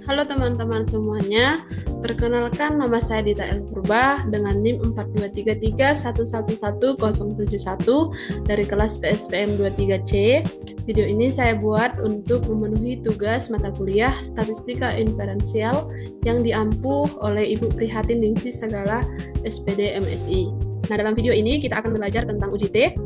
Halo teman-teman semuanya, perkenalkan nama saya Dita El Purba dengan NIM 4233111071 dari kelas PSPM 23C. Video ini saya buat untuk memenuhi tugas mata kuliah Statistika Inferensial yang diampu oleh Ibu Prihatin Ningsih Sagala SPD MSI. Nah, dalam video ini kita akan belajar tentang UJT,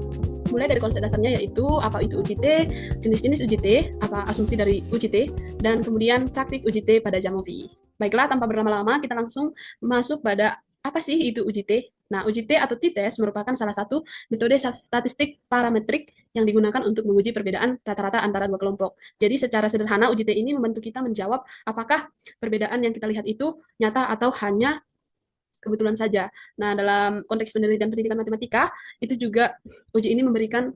mulai dari konsep dasarnya yaitu apa itu UJT, jenis-jenis UJT, apa asumsi dari UJT, dan kemudian praktik UJT pada Jamovi. Baiklah, tanpa berlama-lama kita langsung masuk pada apa sih itu UJT. Nah, UJT atau t-test merupakan salah satu metode statistik parametrik yang digunakan untuk menguji perbedaan rata-rata antara dua kelompok. Jadi secara sederhana UJT ini membantu kita menjawab apakah perbedaan yang kita lihat itu nyata atau hanya kebetulan saja. Nah, dalam konteks penelitian pendidikan matematika, itu juga uji ini memberikan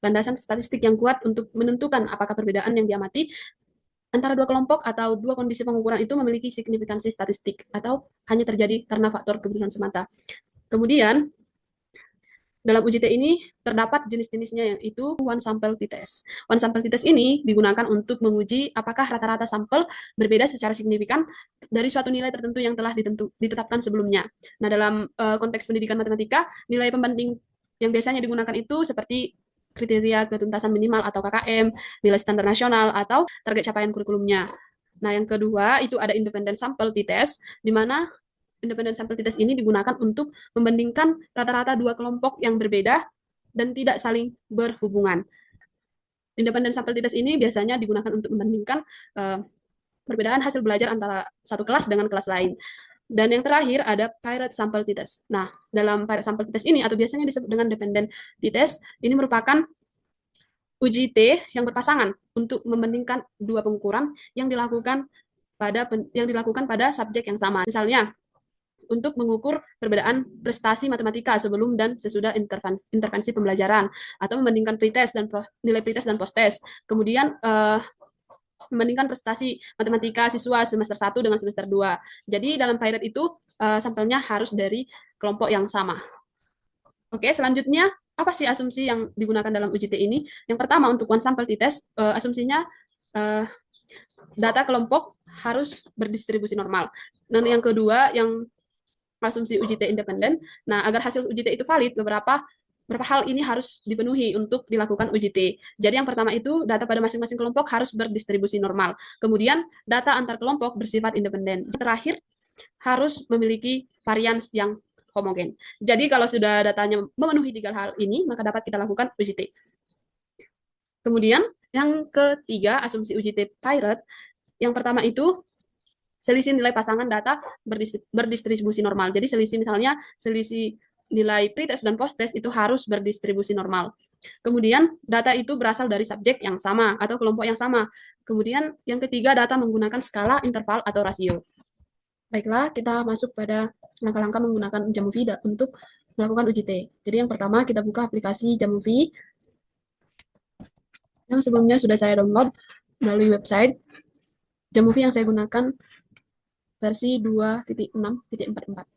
landasan statistik yang kuat untuk menentukan apakah perbedaan yang diamati antara dua kelompok atau dua kondisi pengukuran itu memiliki signifikansi statistik atau hanya terjadi karena faktor kebetulan semata. Kemudian, dalam UJT ini terdapat jenis-jenisnya yaitu one sample t-test. One sample t-test ini digunakan untuk menguji apakah rata-rata sampel berbeda secara signifikan dari suatu nilai tertentu yang telah ditetapkan sebelumnya. Nah, dalam konteks pendidikan matematika, nilai pembanding yang biasanya digunakan itu seperti kriteria ketuntasan minimal atau KKM, nilai standar nasional, atau target capaian kurikulumnya. Nah, yang kedua itu ada independent sample t-test, di mana independent sample t-test ini digunakan untuk membandingkan rata-rata dua kelompok yang berbeda dan tidak saling berhubungan. Independent sample t-test ini biasanya digunakan untuk membandingkan perbedaan hasil belajar antara satu kelas dengan kelas lain. Dan yang terakhir ada Pirate Sample T-Test. Nah, dalam Pirate Sample T-Test ini, atau biasanya disebut dengan Dependent T-Test, ini merupakan uji T yang berpasangan untuk membandingkan dua pengukuran yang dilakukan pada subjek yang sama. Misalnya, untuk mengukur perbedaan prestasi matematika sebelum dan sesudah intervensi pembelajaran, atau membandingkan pretest dan nilai pretest dan post-test. Kemudian membandingkan prestasi matematika siswa semester 1 dengan semester 2. Jadi dalam pilot itu sampelnya harus dari kelompok yang sama. Oke, selanjutnya apa sih asumsi yang digunakan dalam UJT ini? Yang pertama untuk one sample t-test, asumsinya data kelompok harus berdistribusi normal. Dan yang kedua, yang asumsi UJT independen. Nah, agar hasil UJT itu valid, beberapa hal ini harus dipenuhi untuk dilakukan UJT. Jadi yang pertama itu data pada masing-masing kelompok harus berdistribusi normal. Kemudian data antar kelompok bersifat independen. Terakhir harus memiliki varians yang homogen. Jadi kalau sudah datanya memenuhi tiga hal ini, maka dapat kita lakukan UJT. Kemudian yang ketiga asumsi UJT Pirate, yang pertama itu selisih nilai pasangan data berdistribusi normal. Jadi selisih nilai pretest dan posttest itu harus berdistribusi normal. Kemudian data itu berasal dari subjek yang sama atau kelompok yang sama. Kemudian yang ketiga data menggunakan skala, interval, atau rasio. Baiklah, kita masuk pada langkah-langkah menggunakan Jamovi untuk melakukan UJT. Jadi yang pertama kita buka aplikasi Jamovi yang sebelumnya sudah saya download melalui website. Jamovi yang saya gunakan versi 2.6.44.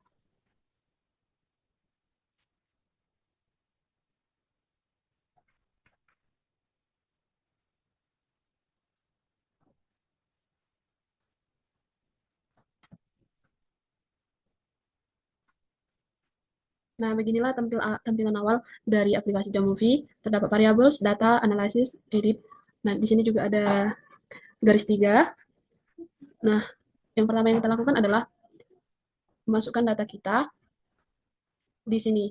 Nah, beginilah tampilan awal dari aplikasi Jamovi. Terdapat variables, data, analysis, edit. Nah, di sini juga ada garis 3. Nah, yang pertama yang kita lakukan adalah memasukkan data kita di sini.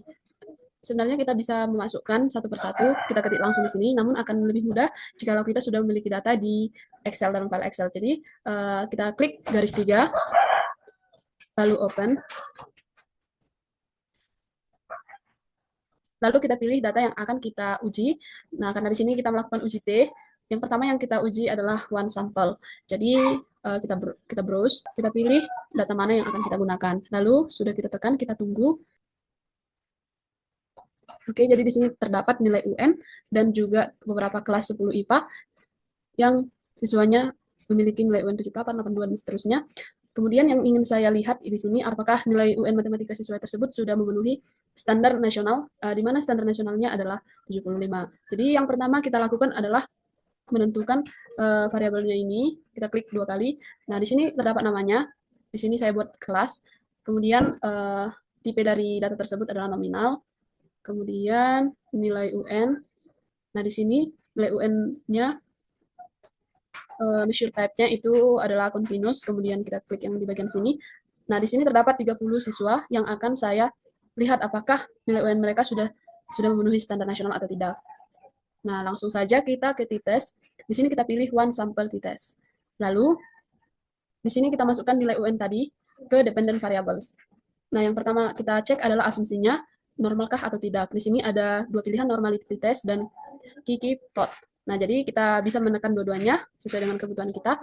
Sebenarnya kita bisa memasukkan satu persatu, kita ketik langsung di sini, namun akan lebih mudah jika kita sudah memiliki data di Excel, dalam file Excel. Jadi, kita klik garis 3, lalu open. Lalu kita pilih data yang akan kita uji. Nah, karena di sini kita melakukan uji T, yang pertama yang kita uji adalah one sample. Jadi, kita browse, kita pilih data mana yang akan kita gunakan. Lalu, sudah kita tekan, kita tunggu. Oke, jadi di sini terdapat nilai UN dan juga beberapa kelas 10 IPA yang siswanya memiliki nilai UN 78, 82, dan seterusnya. Kemudian yang ingin saya lihat di sini, apakah nilai UN matematika siswa tersebut sudah memenuhi standar nasional, di mana standar nasionalnya adalah 75. Jadi yang pertama kita lakukan adalah menentukan variabelnya ini. Kita klik 2 kali. Nah, di sini terdapat namanya. Di sini saya buat kelas. Kemudian tipe dari data tersebut adalah nominal. Kemudian nilai UN. Nah, di sini nilai UN-nya measure type-nya itu adalah continuous, kemudian kita klik yang di bagian sini. Nah, di sini terdapat 30 siswa yang akan saya lihat apakah nilai UN mereka sudah memenuhi standar nasional atau tidak. Nah, langsung saja kita ke t-test. Di sini kita pilih one sample t-test. Lalu, di sini kita masukkan nilai UN tadi ke dependent variables. Nah, yang pertama kita cek adalah asumsinya, normalkah atau tidak. Di sini ada dua pilihan, normality test dan Kiki plot. Nah, jadi kita bisa menekan dua-duanya sesuai dengan kebutuhan kita.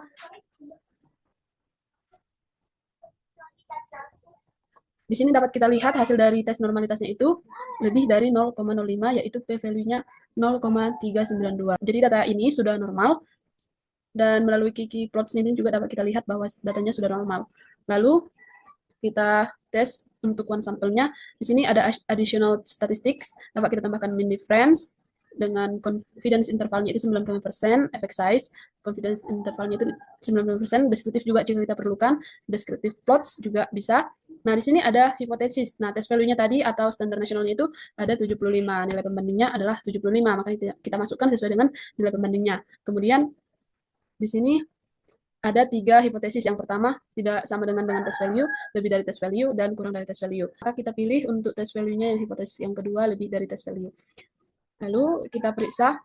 Di sini dapat kita lihat hasil dari tes normalitasnya itu lebih dari 0,05, yaitu p-value-nya 0,392. Jadi data ini sudah normal, dan melalui Kiki plots ini juga dapat kita lihat bahwa datanya sudah normal. Lalu kita tes untuk one sampelnya. Di sini ada additional statistics, dapat kita tambahkan mean difference, dengan confidence intervalnya itu 95%, effect size, confidence intervalnya itu 90%, deskriptif juga jika kita perlukan, deskriptif plots juga bisa. Nah, di sini ada hipotesis. Nah, test value-nya tadi atau standar nasionalnya itu ada 75, nilai pembandingnya adalah 75, maka kita masukkan sesuai dengan nilai pembandingnya. Kemudian di sini ada 3 hipotesis. Yang pertama, tidak sama dengan test value, lebih dari test value, dan kurang dari test value. Maka kita pilih untuk test value-nya yang hipotesis yang kedua, lebih dari test value. Lalu kita periksa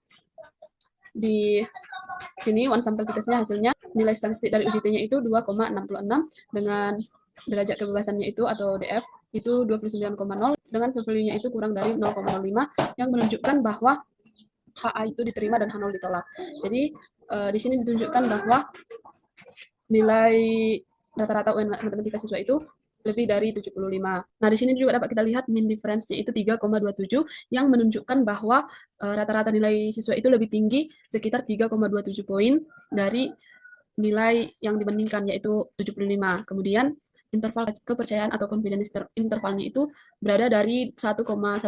di sini one sample t-testnya hasilnya nilai statistik dari UJT-nya itu 2,66 dengan derajat kebebasannya itu atau DF itu 29,0 dengan value-nya itu kurang dari 0,05 yang menunjukkan bahwa HA itu diterima dan H0 ditolak. Jadi di sini ditunjukkan bahwa nilai rata-rata UN matematika siswa itu lebih dari 75. Nah, di sini juga dapat kita lihat mean difference-nya itu 3,27 yang menunjukkan bahwa rata-rata nilai siswa itu lebih tinggi sekitar 3,27 poin dari nilai yang dibandingkan yaitu 75. Kemudian interval kepercayaan atau confidence intervalnya itu berada dari 1,18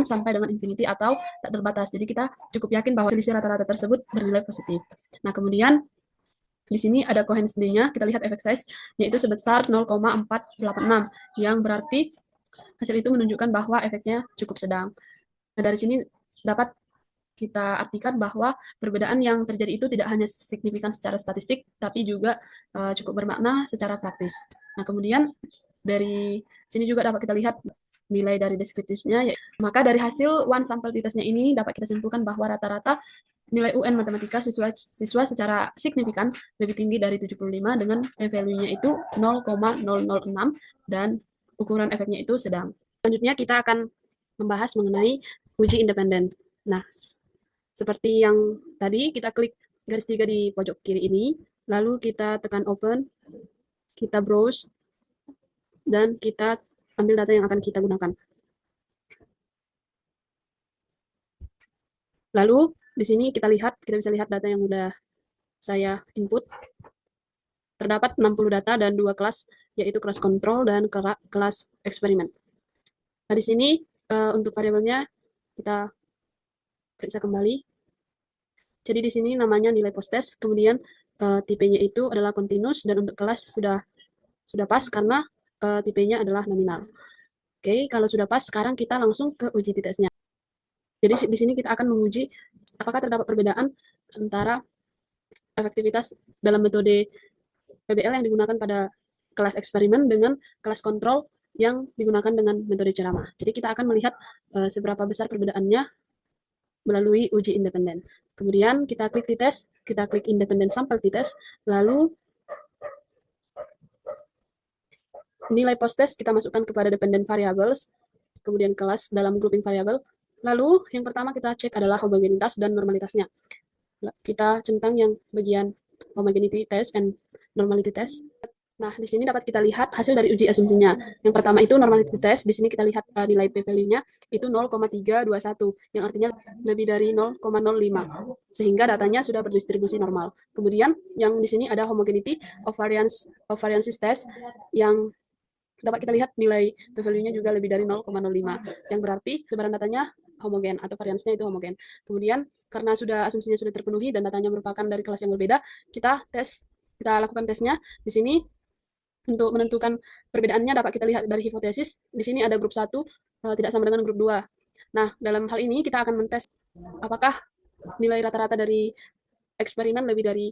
sampai dengan infinity atau tak terbatas. Jadi kita cukup yakin bahwa selisih rata-rata tersebut bernilai positif. Nah, kemudian di sini ada coherence D-nya, kita lihat effect size, yaitu sebesar 0,486, yang berarti hasil itu menunjukkan bahwa efeknya cukup sedang. Nah, dari sini dapat kita artikan bahwa perbedaan yang terjadi itu tidak hanya signifikan secara statistik, tapi juga cukup bermakna secara praktis. Nah, kemudian dari sini juga dapat kita lihat nilai dari deskriptifnya. Maka dari hasil one sample t-testnya ini dapat kita simpulkan bahwa rata-rata nilai UN matematika siswa secara signifikan lebih tinggi dari 75 dengan p-value-nya itu 0,006 dan ukuran efeknya itu sedang. Selanjutnya kita akan membahas mengenai uji independen. Nah, seperti yang tadi kita klik garis 3 di pojok kiri ini, lalu kita tekan open, kita browse, dan kita ambil data yang akan kita gunakan. Lalu di sini kita bisa lihat data yang sudah saya input. Terdapat 60 data dan 2 kelas, yaitu kelas kontrol dan kelas eksperimen. Nah, di sini untuk variabelnya kita periksa kembali. Jadi di sini namanya nilai post test, kemudian tipenya itu adalah continuous, dan untuk kelas sudah pas karena tipenya adalah nominal. Oke, kalau sudah pas, sekarang kita langsung ke uji t-testnya. Jadi di sini kita akan menguji apakah terdapat perbedaan antara efektivitas dalam metode PBL yang digunakan pada kelas eksperimen dengan kelas kontrol yang digunakan dengan metode ceramah. Jadi kita akan melihat seberapa besar perbedaannya melalui uji independen. Kemudian kita klik t-test, kita klik independent sample t-test, lalu nilai post test kita masukkan kepada dependent variables, kemudian kelas dalam grouping variable. Lalu yang pertama kita cek adalah homogenitas dan normalitasnya. Kita centang yang bagian homogeneity test and normality test. Nah, di sini dapat kita lihat hasil dari uji asumsinya. Yang pertama itu normality test, di sini kita lihat nilai p-value-nya itu 0,321, yang artinya lebih dari 0,05, sehingga datanya sudah berdistribusi normal. Kemudian yang di sini ada homogeneity of variances test, yang dapat kita lihat nilai p-value-nya juga lebih dari 0,05, yang berarti sebaran datanya homogen atau variansnya itu homogen. Kemudian karena asumsinya sudah terpenuhi dan datanya merupakan dari kelas yang berbeda, kita lakukan tesnya. Di sini untuk menentukan perbedaannya dapat kita lihat dari hipotesis. Di sini ada grup 1 tidak sama dengan grup 2. Nah, dalam hal ini kita akan mentes apakah nilai rata-rata dari eksperimen lebih dari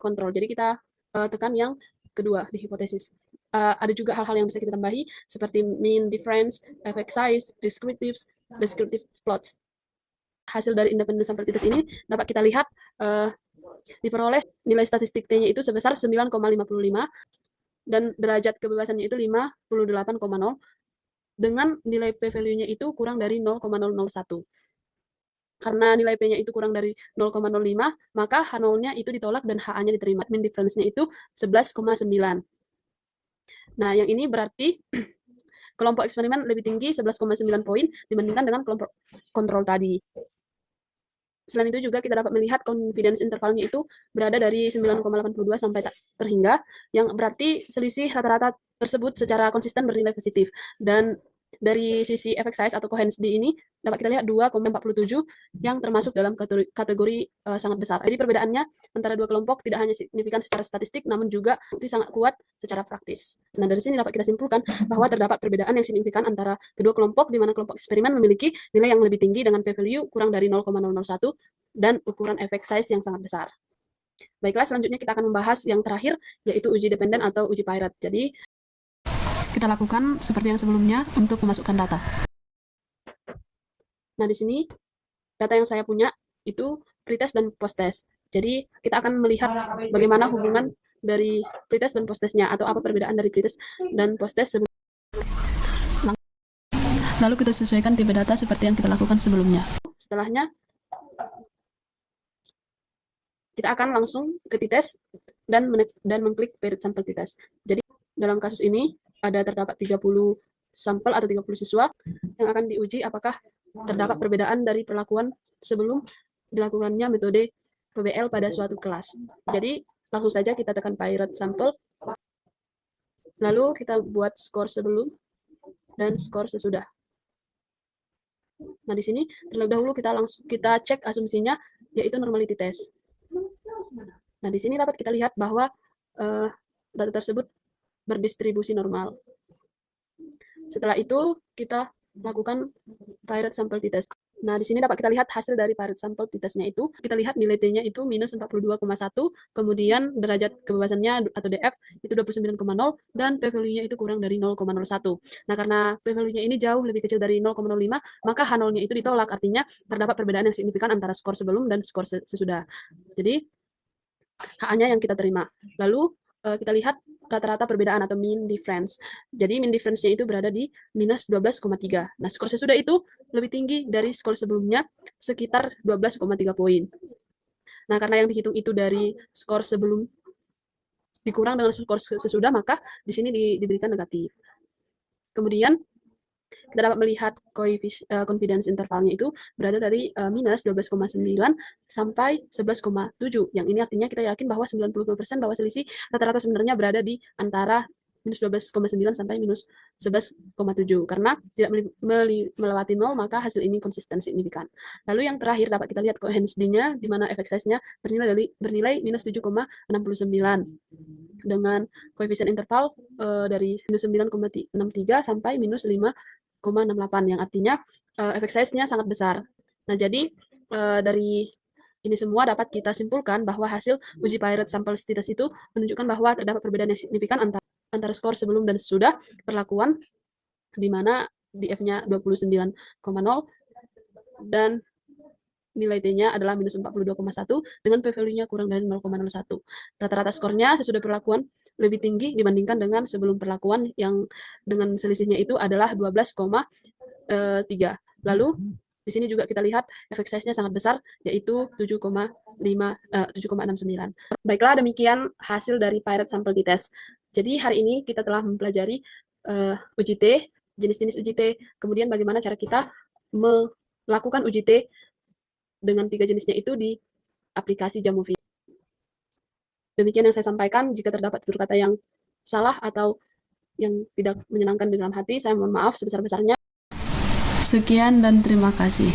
kontrol. Jadi kita tekan yang kedua di hipotesis. Ada juga hal-hal yang bisa kita tambahi seperti mean difference, effect size, descriptive plots. Hasil dari independent sample t-test ini dapat kita lihat diperoleh nilai statistik T-nya itu sebesar 9,55 dan derajat kebebasannya itu 58,0 dengan nilai p-value-nya itu kurang dari 0,001. Karena nilai P-nya itu kurang dari 0,05, maka H0-nya itu ditolak dan HA-nya diterima. Mean difference-nya itu 11,9. Nah, yang ini berarti kelompok eksperimen lebih tinggi 11,9 poin dibandingkan dengan kelompok kontrol tadi. Selain itu juga kita dapat melihat confidence intervalnya itu berada dari 9,82 sampai terhingga, yang berarti selisih rata-rata tersebut secara konsisten bernilai positif. Dan dari sisi effect size atau coherence D ini dapat kita lihat 2,47 yang termasuk dalam kategori sangat besar. Jadi perbedaannya antara dua kelompok tidak hanya signifikan secara statistik, namun juga bukti sangat kuat secara praktis. Nah, dari sini dapat kita simpulkan bahwa terdapat perbedaan yang signifikan antara kedua kelompok, di mana kelompok eksperimen memiliki nilai yang lebih tinggi dengan p-value kurang dari 0,001 dan ukuran effect size yang sangat besar. Baiklah, selanjutnya kita akan membahas yang terakhir, yaitu uji dependen atau uji Piret. Jadi, kita lakukan seperti yang sebelumnya untuk memasukkan data. Nah, di sini data yang saya punya itu pretest dan posttest. Jadi, kita akan melihat bagaimana hubungan dari pretest dan posttestnya, atau apa perbedaan dari pretest dan posttest sebelum. Lalu kita sesuaikan tipe data seperti yang kita lakukan sebelumnya. Setelahnya, kita akan langsung ke t-test dan mengklik paired sample t-test. Jadi, dalam kasus ini, terdapat 30 sampel atau 30 siswa yang akan diuji apakah terdapat perbedaan dari perlakuan sebelum dilakukannya metode PBL pada suatu kelas. Jadi, langsung saja kita tekan Piret Sample, lalu kita buat skor sebelum dan skor sesudah. Nah, di sini terlebih dahulu kita cek asumsinya, yaitu normality test. Nah, di sini dapat kita lihat bahwa data tersebut berdistribusi normal. Setelah itu, kita lakukan Piret Sample t-test. Nah, di sini dapat kita lihat hasil dari Piret Sample t-testnya itu. Kita lihat nilai T-nya itu minus 42,1, kemudian derajat kebebasannya atau DF itu 29,0, dan p-value-nya itu kurang dari 0,01. Nah, karena p-value-nya ini jauh lebih kecil dari 0,05, maka H0-nya itu ditolak, artinya terdapat perbedaan yang signifikan antara skor sebelum dan skor sesudah. Jadi, HA-nya yang kita terima. Lalu, kita lihat rata-rata perbedaan atau mean difference. Jadi mean difference-nya itu berada di minus 12,3. Nah, skor sesudah itu lebih tinggi dari skor sebelumnya sekitar 12,3 poin. Nah, karena yang dihitung itu dari skor sebelum dikurang dengan skor sesudah, maka di sini diberikan negatif. Kemudian kita dapat melihat confidence intervalnya itu berada dari minus 12,9 sampai 11,7. Yang ini artinya kita yakin bahwa 90% bahwa selisih rata-rata sebenarnya berada di antara minus 12,9 sampai minus 11,7. Karena tidak melewati 0, maka hasil ini konsisten signifikan. Lalu yang terakhir dapat kita lihat coherence D-nya, di mana effect size-nya bernilai minus 7,69 dengan koefisien interval dari minus 9,63 sampai minus 5,68, yang artinya efek size-nya sangat besar. Nah, jadi dari ini semua dapat kita simpulkan bahwa hasil uji Piret Sample t-test itu menunjukkan bahwa terdapat perbedaan yang signifikan antara skor sebelum dan sesudah perlakuan, di mana DF-nya 29,0 dan nilai T-nya adalah minus 42,1 dengan p-value-nya kurang dari 0,01. Rata-rata skornya sesudah perlakuan lebih tinggi dibandingkan dengan sebelum perlakuan, yang dengan selisihnya itu adalah 12,3. Lalu di sini juga kita lihat efek size-nya sangat besar, yaitu 7,69. Baiklah, demikian hasil dari Piret Sample t-test. Jadi hari ini kita telah mempelajari uji T, jenis-jenis uji T, kemudian bagaimana cara kita melakukan uji T dengan 3 jenisnya itu di aplikasi Jamovie. Demikian yang saya sampaikan. Jika terdapat tutur kata yang salah atau yang tidak menyenangkan di dalam hati, saya mohon maaf sebesar-besarnya. Sekian dan terima kasih.